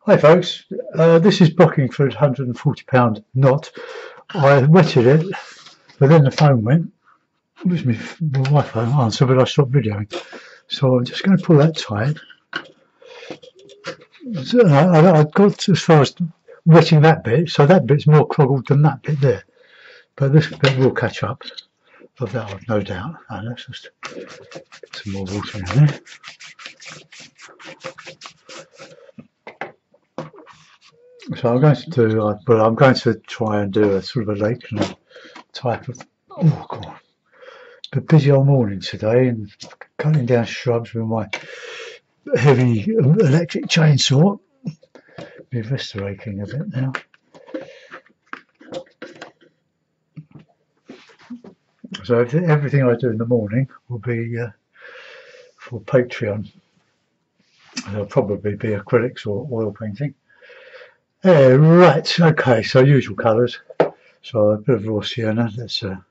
Hi folks, this is Bockingford £140 knot. I wetted it, but then the phone went. It was my Wi-Fi answer, but I stopped videoing. So I'm just going to pull that tight. So I got as far as wetting that bit, so that bit's more cloggled than that bit there. But this bit will catch up, of that I've no doubt. And let's just get some more water in there. So I'm going to do, well, I'm going to try and do a sort of a lake type of, oh god, a busy old morning today and cutting down shrubs with my heavy electric chainsaw. Be restorating a bit now. So everything I do in the morning will be for Patreon. There'll probably be acrylics or oil painting. Right, okay, so usual colours. So a bit of raw sienna, let's just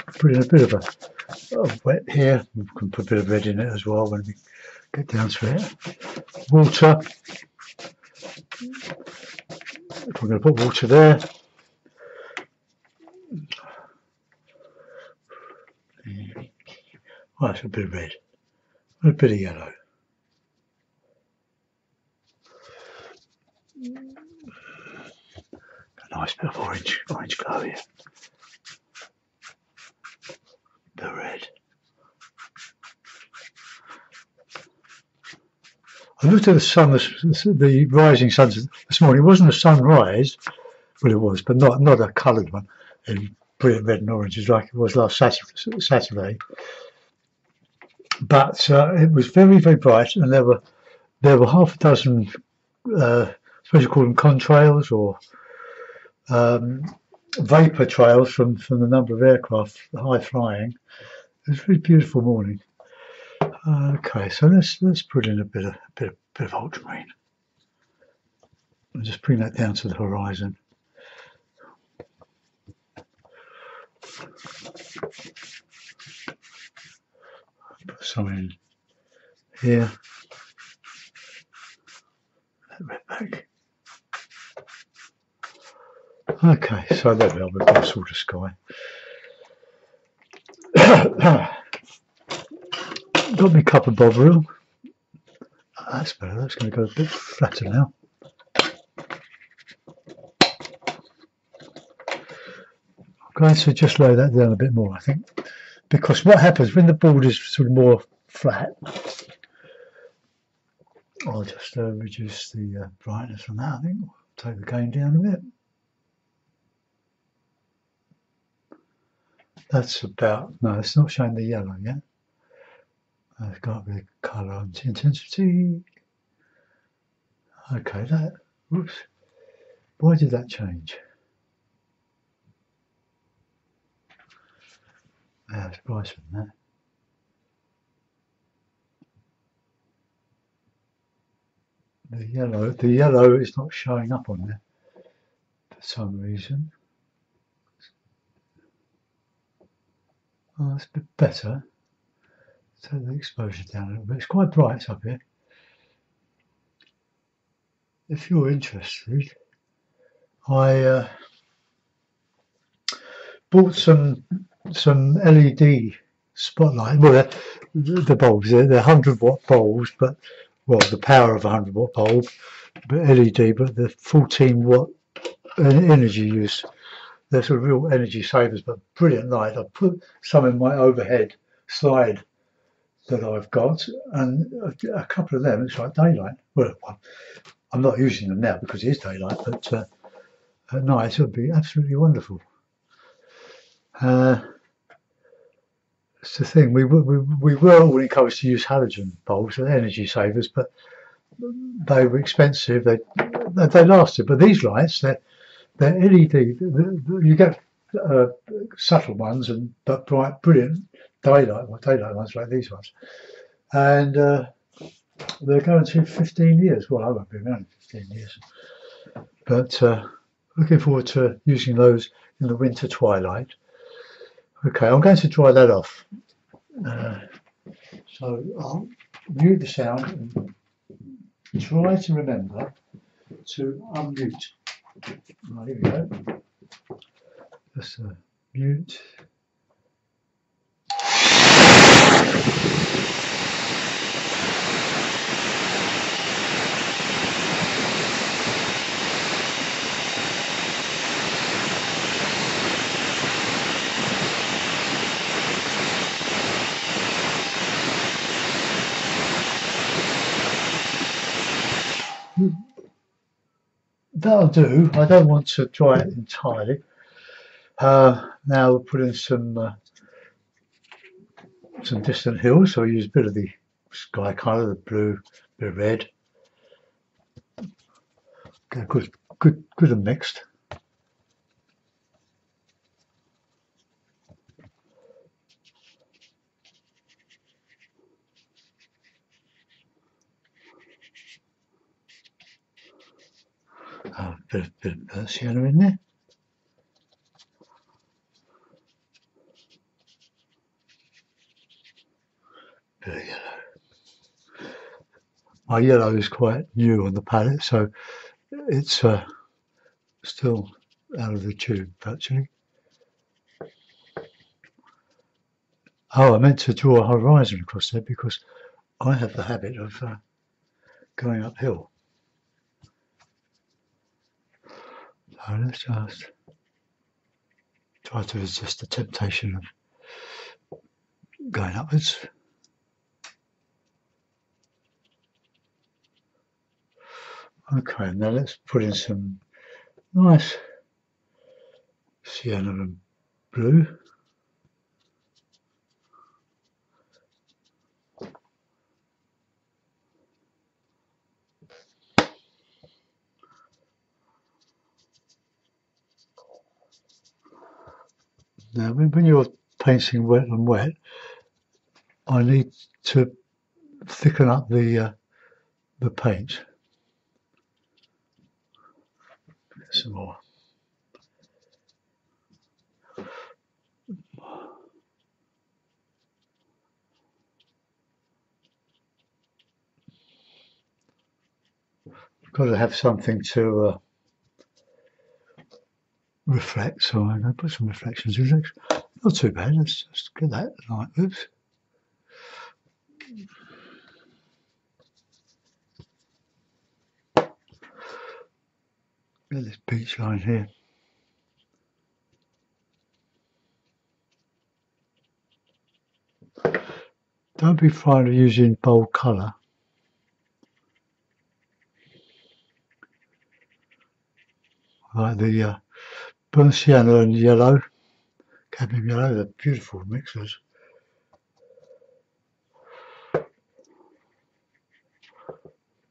put in a bit of a wet here. We can put a bit of red in it as well when we get down to it. Water. If we're going to put water there. Oh, that's a bit of red. A bit of yellow. A nice bit of orange glow here. The red. I looked at the sun, the rising sun this morning. It wasn't a sunrise, well it was, but not a coloured one in brilliant red and oranges like it was last Saturday. But it was very, very bright, and there were half a dozen, I suppose you call them contrails or vapour trails from the number of aircraft high flying. It was a really beautiful morning. Okay, so let's put in a bit of ultramarine and just bring that down to the horizon. Put some in here. That red back. Okay, so there we are. We've got a sort of sky. Got my cup of bovril. That's better. That's going to go a bit flatter now. I'm going to just lay that down a bit more, I think, because what happens when the board is sort of more flat, I'll just reduce the brightness on that. I think take the gain down a bit. That's about, no, it's not showing the yellow yet. I've got the colour intensity. Okay, that, whoops, why did that change? It's brighter than that. The yellow is not showing up on there for some reason. Oh, that's a bit better. Take the exposure down a little bit. It's quite bright up here. If you're interested, I bought some LED spotlight. Well, the bulbs, they're 100-watt bulbs, but well, the power of a 100-watt bulb, but LED, but the 14-watt energy use. They're sort of real energy savers, but brilliant light. I put some in my overhead slide that I've got, and a couple of them, it's like daylight. Well, I'm not using them now because it is daylight, but at night it would be absolutely wonderful. It's the thing, we were all encouraged to use halogen bulbs, they're energy savers, but they were expensive, they lasted, but these lights, they're LED, you get subtle ones, but bright, brilliant daylight ones like these ones. And they're going to 15 years. Well, I won't be around 15 years. But looking forward to using those in the winter twilight. Okay, I'm going to dry that off. So I'll mute the sound and try to remember to unmute. Right, here we go. Just mute. That'll do. I don't want to dry it entirely. Now we'll put in some distant hills, so I use a bit of the sky colour, the blue, bit of red. Okay, good and mixed. Bit of sienna in there. Bit of yellow. My yellow is quite new on the palette, so it's still out of the tube actually. Oh, I meant to draw a horizon across there because I have the habit of going uphill. So let's just try to resist the temptation of going upwards. Okay, now let's put in some nice sienna and blue. Now, when you're painting wet and wet, I need to thicken up the paint. Get some more. Got to have something to reflect, so I'm going to put some reflections in. Not too bad. Let's just get that light. Oops. Get this beach line here. Don't be frightened of using bold colour. Like the burnt sienna and yellow, cadmium yellow, they're beautiful mixers.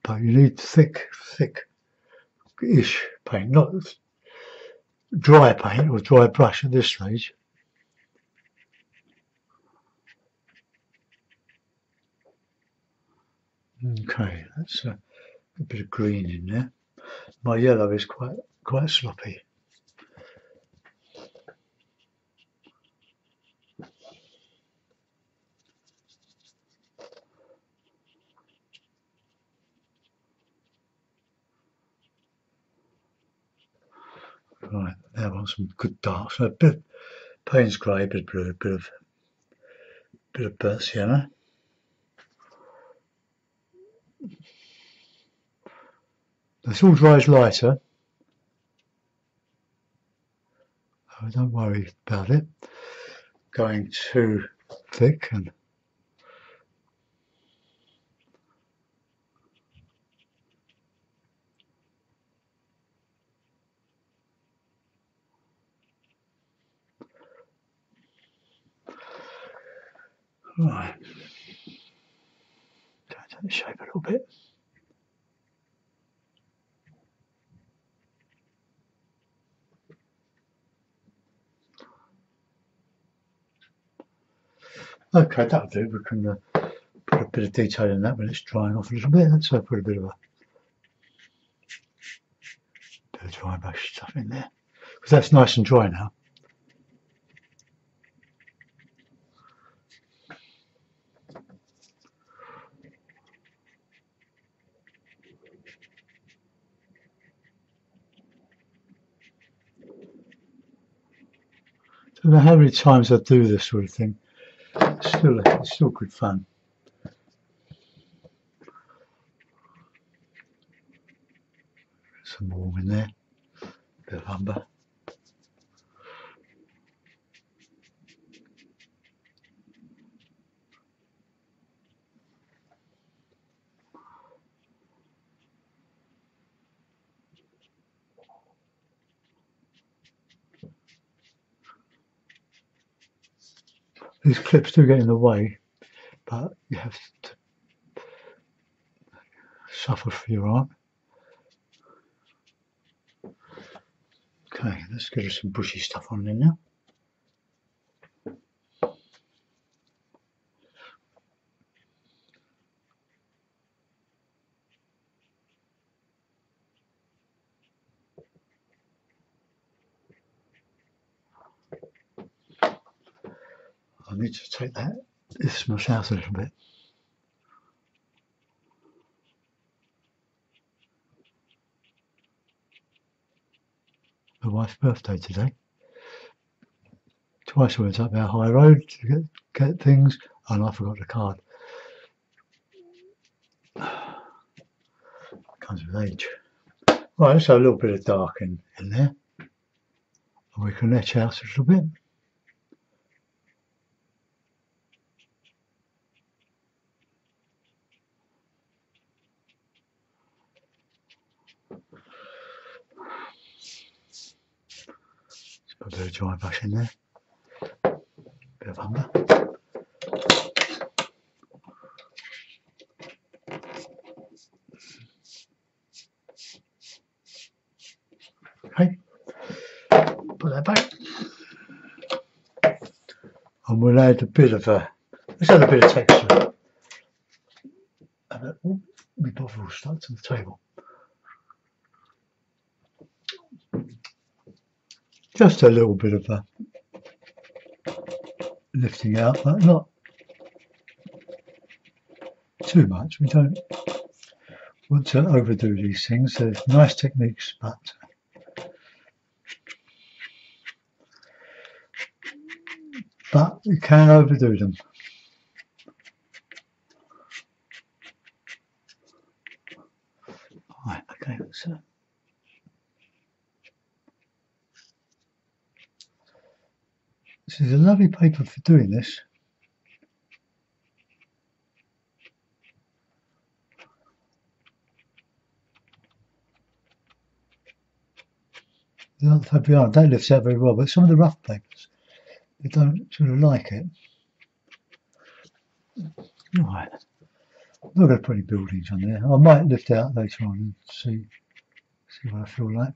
But you need thick-ish paint, not dry paint or dry brush at this stage. Okay, that's a bit of green in there. My yellow is quite sloppy. Right, now I want some good darks. So a bit of Payne's grey, a bit of blue, bit of burnt sienna. This all dries lighter. Oh, don't worry about it going too thick and right. Change the shape a little bit. Okay, that'll do. We can put a bit of detail in that when it's drying off a little bit. So put a bit of dry brush stuff in there because that's nice and dry now. don't know how many times I do this sort of thing. It's still good fun. Some warm in there, bit of umber. These clips do get in the way, but you have to suffer for your art. Okay, let's get some bushy stuff on there now. I need to take this smush out a little bit. My wife's birthday today. Twice I went up our high road to get things, and I forgot the card. Comes with age. Right, so a little bit of dark in there. And we can etch out a little bit. Put a bit of dry brush in there. Bit of umber. Okay. Put that back. And we'll add a bit of let's add a bit of texture. Oh, my bottle all stuck to the table. Just a little bit of lifting out, but not too much. We don't want to overdo these things. They're nice techniques, but you can overdo them. Right, okay, so this is a lovely paper for doing this. The other Fabriano don't lift out very well, but some of the rough papers, they don't sort of like it. Right, I'm not going to put any buildings on there. I might lift out later on and see what I feel like.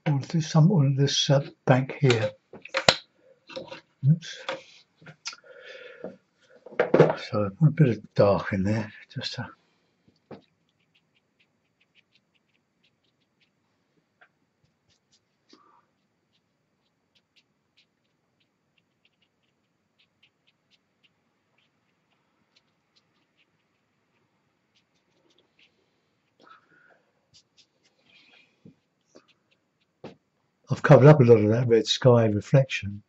We'll do some on this bank here. Oops. So a bit of dark in there, just to I've covered up a lot of that red sky reflection.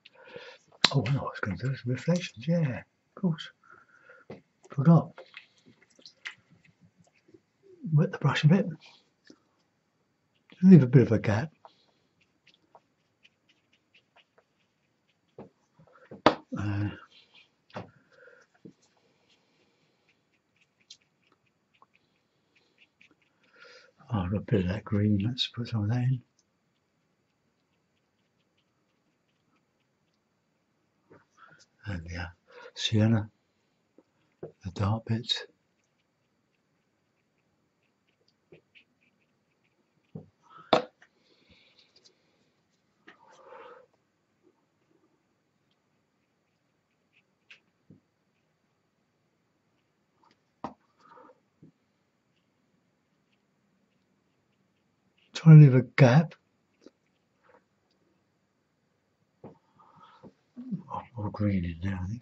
Oh, I know what I was going to do, some reflections, yeah, of course. Forgot. Wet the brush a bit. Leave a bit of a gap. I've got a bit of that green, let's put some of that in. And the sienna, the dark bits. trying to leave a gap. Oh, more green in there, I think.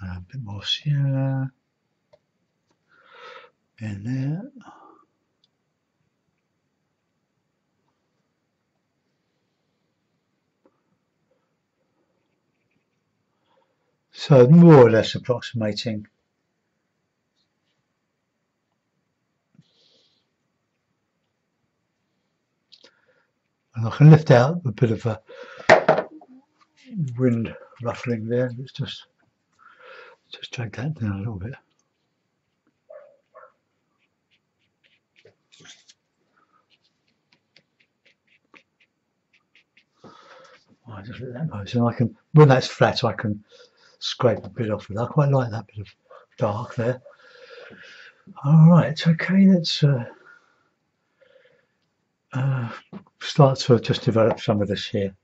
A bit more sienna in there. So more or less approximating. And I can lift out a bit of a wind ruffling there. Let's just drag that down a little bit. I just let that go. So I can, when that's flat, I can scrape a bit off of it. I quite like that bit of dark there. All right, okay, let's start to just develop some of this here.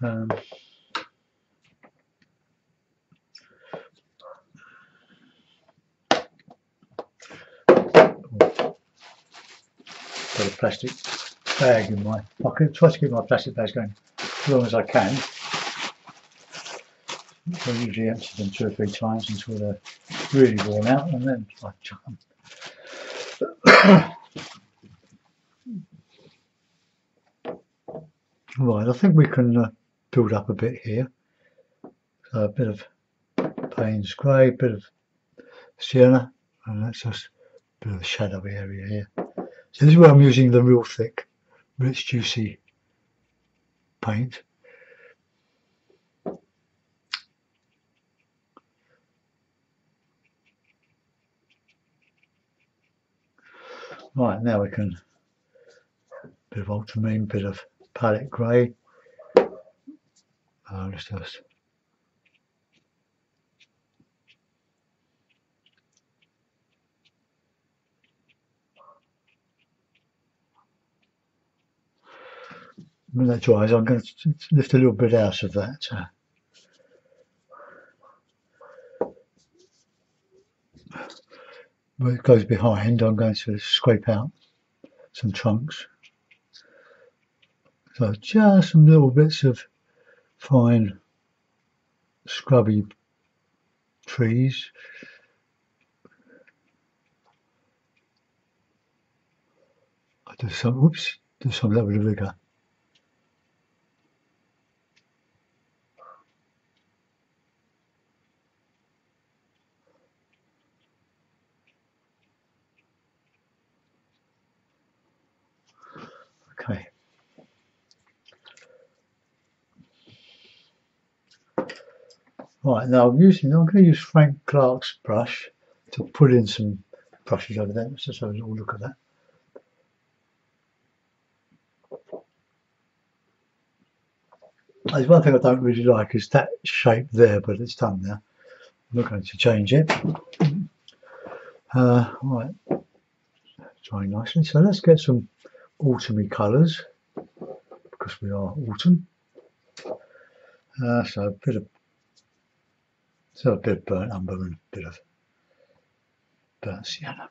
Got a plastic bag in my pocket. Try to keep my plastic bags going as long as I can. I usually empty them 2 or 3 times until they're really worn out, and then I chuck them. Right, I think we can build up a bit here. So a bit of Payne's grey, a bit of sienna, and that's just a bit of a shadowy area here. So this is where I'm using the real thick, rich, juicy paint. Right, now we can, bit of ultramarine, bit of palette grey. Let's just when that dries, I'm going to lift a little bit out of that. Where it goes behind, I'm going to scrape out some trunks. So just some little bits of fine scrubby trees. I do some, whoops, do some of that with a rigger. Okay. Right, now I'm going to use Frank Clark's brush to put in some brushes over there. Let's just have a little look at that. There's one thing I don't really like is that shape there, but it's done now. I'm not going to change it. Right, drying nicely. So let's get some autumny colours because we are autumn. So a bit of burnt umber and a bit of burnt sienna.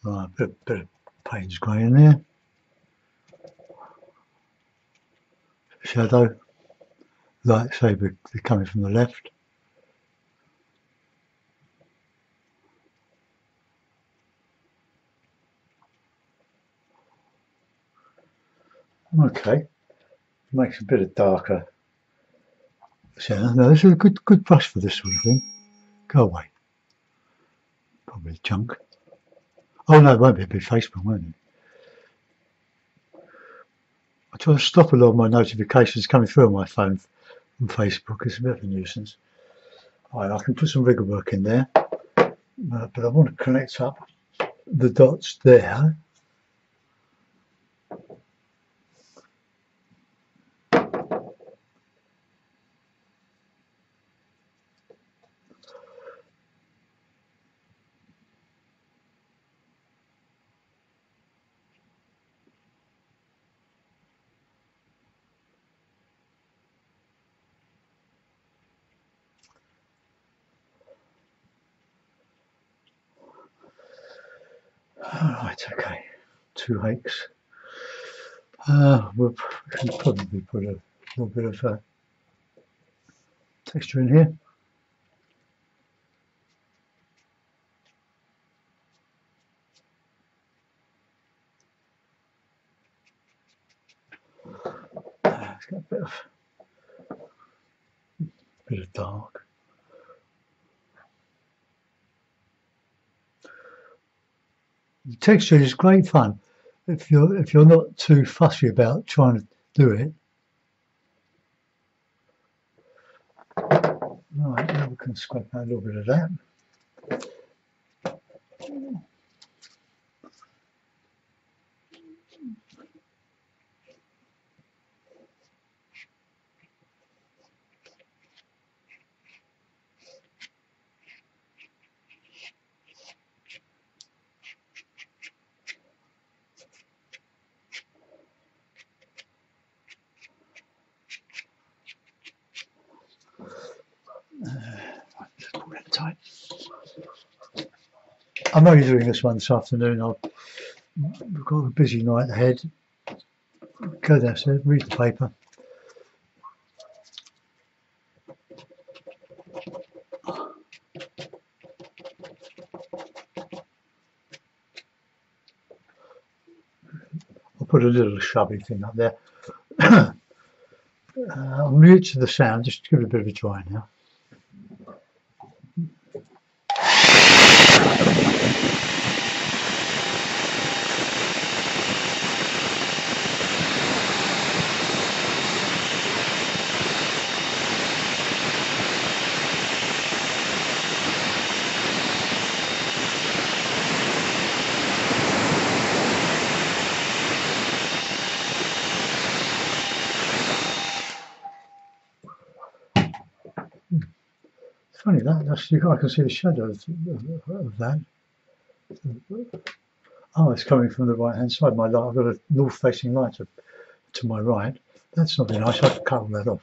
Right, a bit of Payne's grey in there. Shadow, like say they're coming from the left. Okay, makes a bit of darker sienna. Now this is a good brush for this sort of thing. Go away. Probably junk. Oh no, it won't be a big Facebook, won't it? I try to stop a lot of my notifications coming through on my phone from Facebook. It's a bit of a nuisance. Right, I can put some rigger work in there. but I want to connect up the dots there. Right, okay, 2 hakes. We'll probably put a little bit of texture in here. It's got a bit of dark. The texture is great fun if you're not too fussy about trying to do it. Right, now we can scrape out a little bit of that. Just pull that tight. I'm only doing this one this afternoon. We've got a busy night ahead. Go downstairs, read the paper. I'll put a little shrubby thing up there. I'm new to the sound, just to give it a bit of a try now. Funny that, I can see the shadow of that. Oh, it's coming from the right hand side. I've got a north facing light to my right. That's not very nice. I have to cut all that off.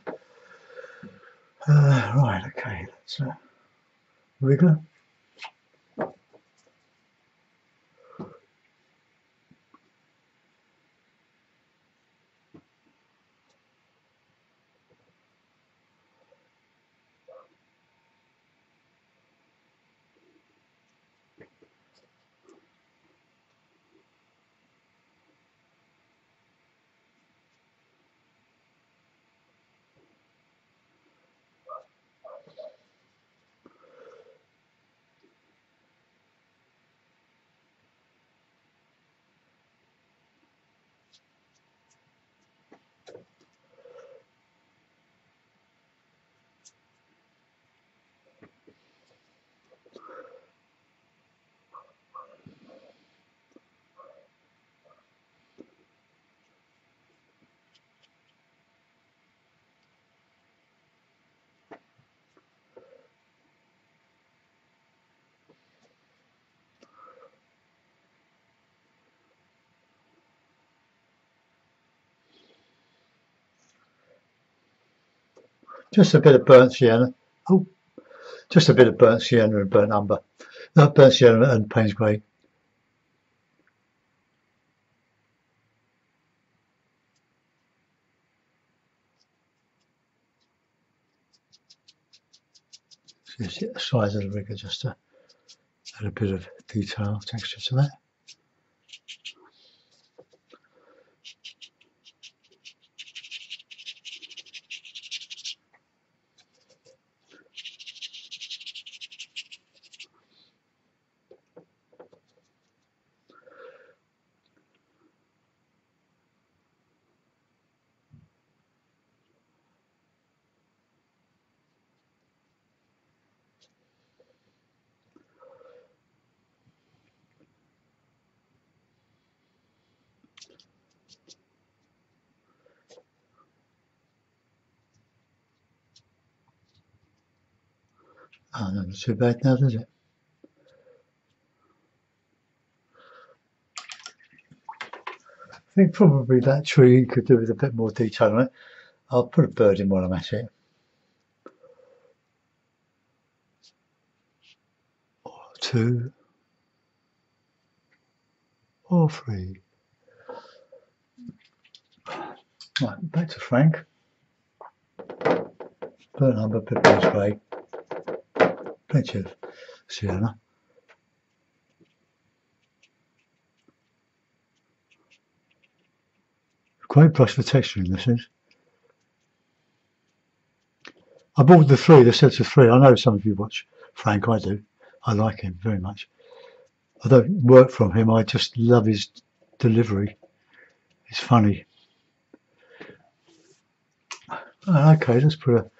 Right, okay, let's wriggle. Just a bit of burnt sienna. Oh, just a bit of burnt sienna and burnt umber. No, burnt sienna and Payne's grey. See the size of the rigger just to add a bit of detail, texture to that. Oh, not too bad now, does it? I think probably that tree could do with a bit more detail on it. I'll put a bird in while I'm at it. Or two. Or three. Right, back to Frank. Burnt umber, pepper spray. Plenty of sienna. Great brush for texturing, this is. I bought the sets of three. I know some of you watch Frank, I do. I like him very much. I don't work from him, I just love his delivery. It's funny. Okay, let's put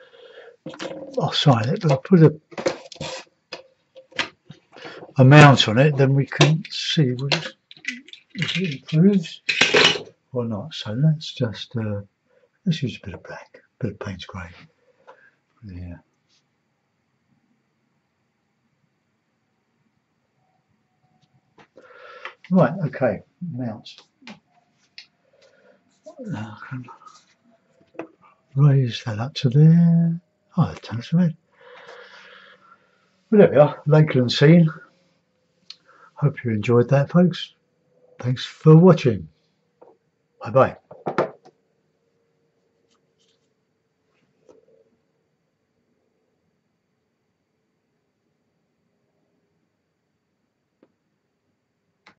I'll sign it, but I'll put a mount on it, then we can see if it improves or not. So let's just, let's use a bit of black, a bit of Payne's grey. Yeah. Right, okay, mount. I can raise that up to there. Oh, that turns red. Well, there we are, Lakeland scene. Hope you enjoyed that, folks. Thanks for watching. Bye-bye.